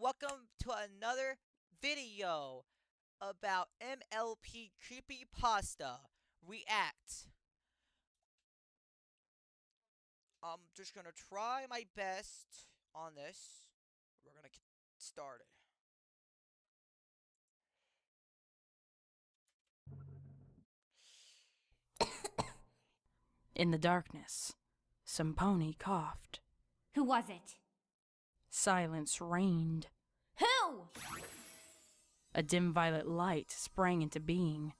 welcome to another video about MLP Creepypasta React. I'm just gonna try my best on this. We're gonna get started. In the darkness, some pony coughed. Who was it? Silence reigned. Who? A dim violet light sprang into being.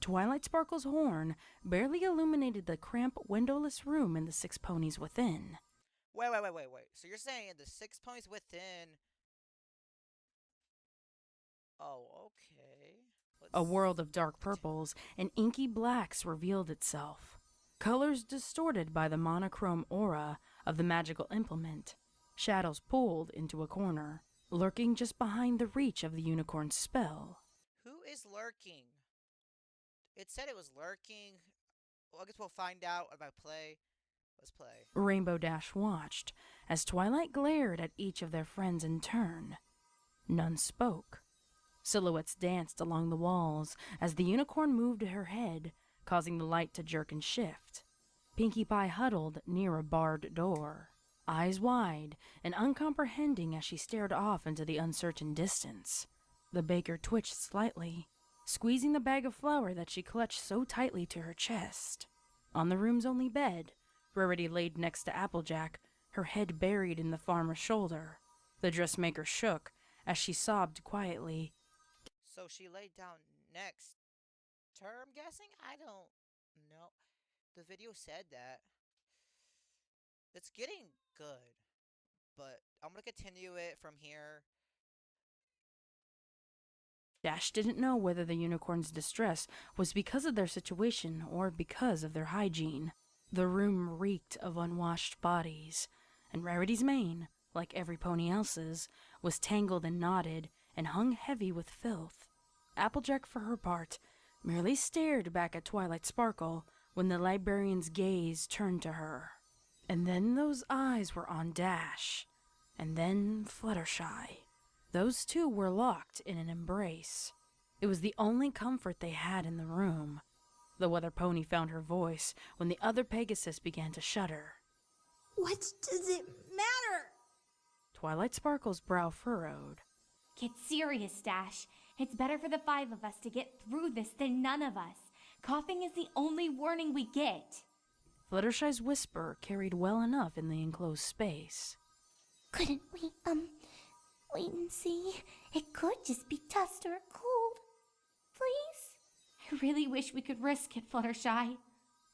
Twilight Sparkle's horn barely illuminated the cramped, windowless room and the 6 ponies within. Wait. So you're saying the 6 ponies within... Oh, okay. A world of dark purples and inky blacks revealed itself. Colors distorted by the monochrome aura of the magical implement. Shadows pulled into a corner, lurking just behind the reach of the unicorn's spell. Who is lurking? It said it was lurking. Well, I guess we'll find out if I play. Let's play. Rainbow Dash watched as Twilight glared at each of their friends in turn. None spoke. Silhouettes danced along the walls as the unicorn moved her head, causing the light to jerk and shift. Pinkie Pie huddled near a barred door, eyes wide and uncomprehending as she stared off into the uncertain distance. The baker twitched slightly, squeezing the bag of flour that she clutched so tightly to her chest. On the room's only bed, Rarity laid next to Applejack, her head buried in the farmer's shoulder. The dressmaker shook as she sobbed quietly. So she laid down next to her, I'm guessing? I don't know. The video said that. It's getting good, but I'm gonna continue it from here. Dash didn't know whether the unicorn's distress was because of their situation or because of their hygiene. The room reeked of unwashed bodies, and Rarity's mane, like every pony else's, was tangled and knotted and hung heavy with filth. Applejack, for her part, merely stared back at Twilight Sparkle when the librarian's gaze turned to her. And then those eyes were on Dash, and then Fluttershy. Those two were locked in an embrace. It was the only comfort they had in the room. The weather pony found her voice when the other Pegasus began to shudder. What does it matter? Twilight Sparkle's brow furrowed. Get serious, Dash. It's better for the 5 of us to get through this than none of us. Coughing is the only warning we get. Fluttershy's whisper carried well enough in the enclosed space. Couldn't we, wait and see? It could just be dust or cold. Please? I really wish we could risk it, Fluttershy.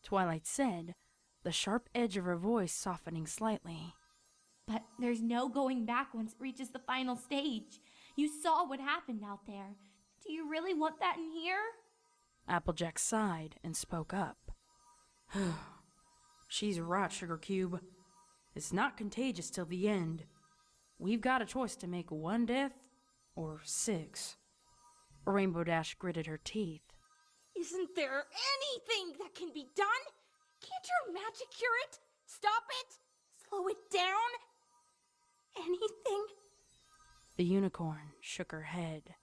Twilight said, the sharp edge of her voice softening slightly. But there's no going back once it reaches the final stage. You saw what happened out there. Do you really want that in here? Applejack sighed and spoke up. She's right, Sugar Cube. It's not contagious till the end. We've got a choice to make: 1 death or 6. Rainbow Dash gritted her teeth. Isn't there anything that can be done? Can't your magic cure it? Stop it? Slow it down? Anything? The unicorn shook her head.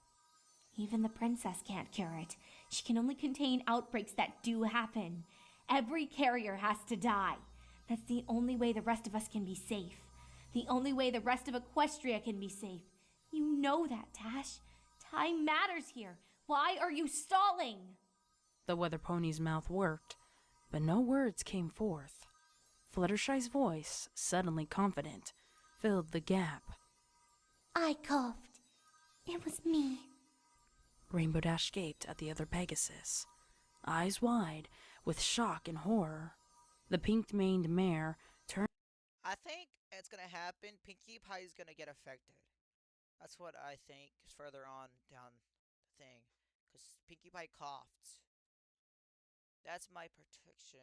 Even the princess can't cure it. She can only contain outbreaks that do happen. Every carrier has to die. That's the only way the rest of us can be safe. The only way the rest of Equestria can be safe. You know that, Dash. Time matters here. Why are you stalling? The weather pony's mouth worked, but no words came forth. Fluttershy's voice, suddenly confident, filled the gap. I coughed. It was me. Rainbow Dash gaped at the other Pegasus, eyes wide with shock and horror. The pink-maned mare turned. I think it's gonna happen. Pinkie Pie is gonna get affected. That's what I think is further on down the thing. Because Pinkie Pie coughed. That's my prediction.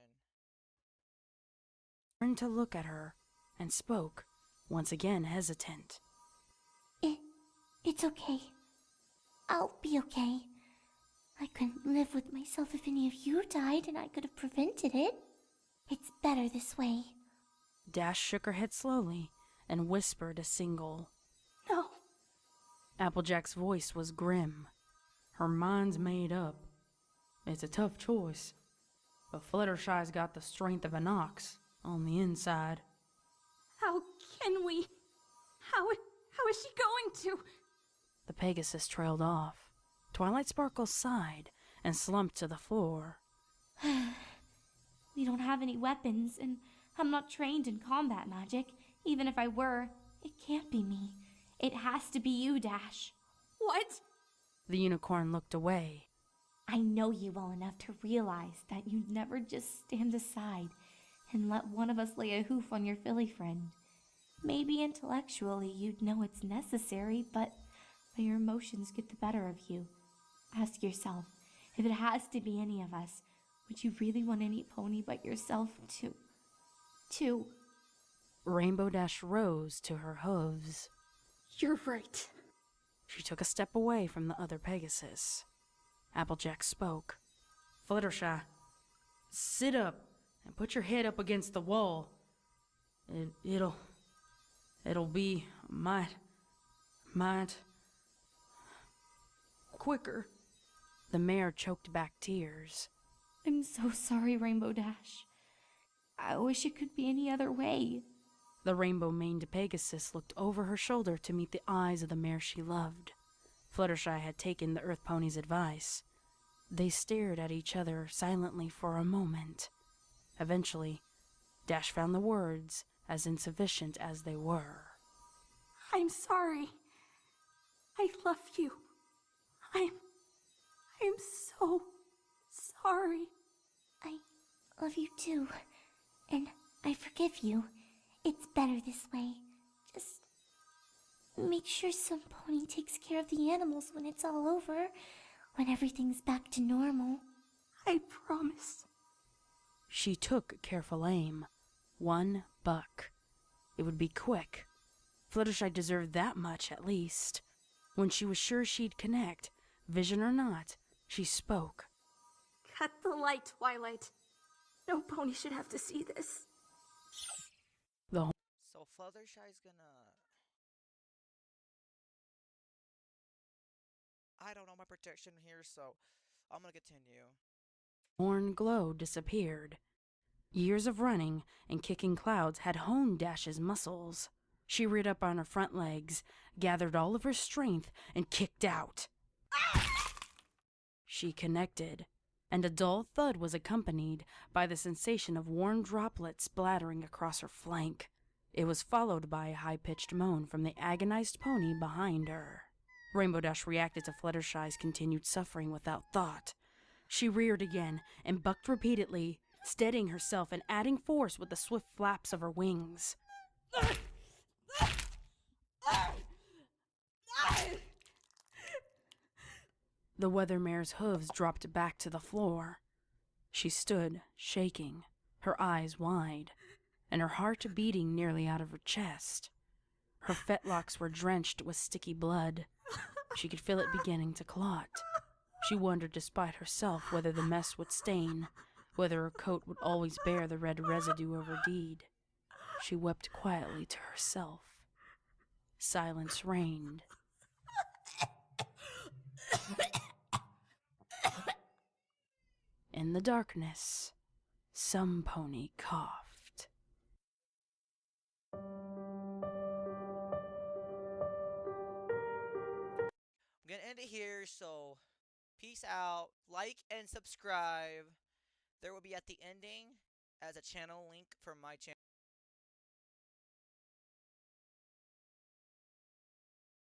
Turned to look at her and spoke, once again hesitant. It's okay. I'll be okay. I couldn't live with myself if any of you died and I could have prevented it. It's better this way. Dash shook her head slowly and whispered a single, No. Applejack's voice was grim. Her mind's made up. It's a tough choice, but Fluttershy's got the strength of an ox on the inside. How can we? How is she going to? The Pegasus trailed off. Twilight Sparkle sighed and slumped to the floor. We don't have any weapons, and I'm not trained in combat magic. Even if I were, it can't be me. It has to be you, Dash. What? The unicorn looked away. I know you well enough to realize that you'd never just stand aside and let one of us lay a hoof on your filly friend. Maybe intellectually you'd know it's necessary, but your emotions get the better of you. Ask yourself, if it has to be any of us, would you really want any pony but yourself to... Rainbow Dash rose to her hooves. You're right. She took a step away from the other Pegasus. Applejack spoke. Fluttershy, sit up and put your head up against the wall. It'll be might quicker. The mare choked back tears. I'm so sorry, Rainbow Dash. I wish it could be any other way. The rainbow-maned Pegasus looked over her shoulder to meet the eyes of the mare she loved. Fluttershy had taken the Earth Pony's advice. They stared at each other silently for a moment. Eventually, Dash found the words, as insufficient as they were. I'm sorry. I love you. I'm so sorry. I love you too. And I forgive you. It's better this way. Just make sure some pony takes care of the animals when it's all over. When everything's back to normal. I promise. She took careful aim. 1 buck. It would be quick. Fluttershy deserved that much at least. When she was sure she'd connect, vision or not, she spoke. Cut the light, Twilight. No pony should have to see this. So Fluttershy's gonna... I don't know my protection here, so I'm gonna continue. Horn glow disappeared. Years of running and kicking clouds had honed Dash's muscles. She reared up on her front legs, gathered all of her strength, and kicked out. She connected, and a dull thud was accompanied by the sensation of warm droplets splattering across her flank. It was followed by a high-pitched moan from the agonized pony behind her. Rainbow Dash reacted to Fluttershy's continued suffering without thought. She reared again and bucked repeatedly, steadying herself and adding force with the swift flaps of her wings. The weather mare's hooves dropped back to the floor. She stood, shaking, her eyes wide, and her heart beating nearly out of her chest. Her fetlocks were drenched with sticky blood. She could feel it beginning to clot. She wondered despite herself whether the mess would stain, whether her coat would always bear the red residue of her deed. She wept quietly to herself. Silence reigned. In the darkness, some pony coughed. I'm gonna end it here, so peace out. Like and subscribe. There will be at the ending as a channel link for my channel.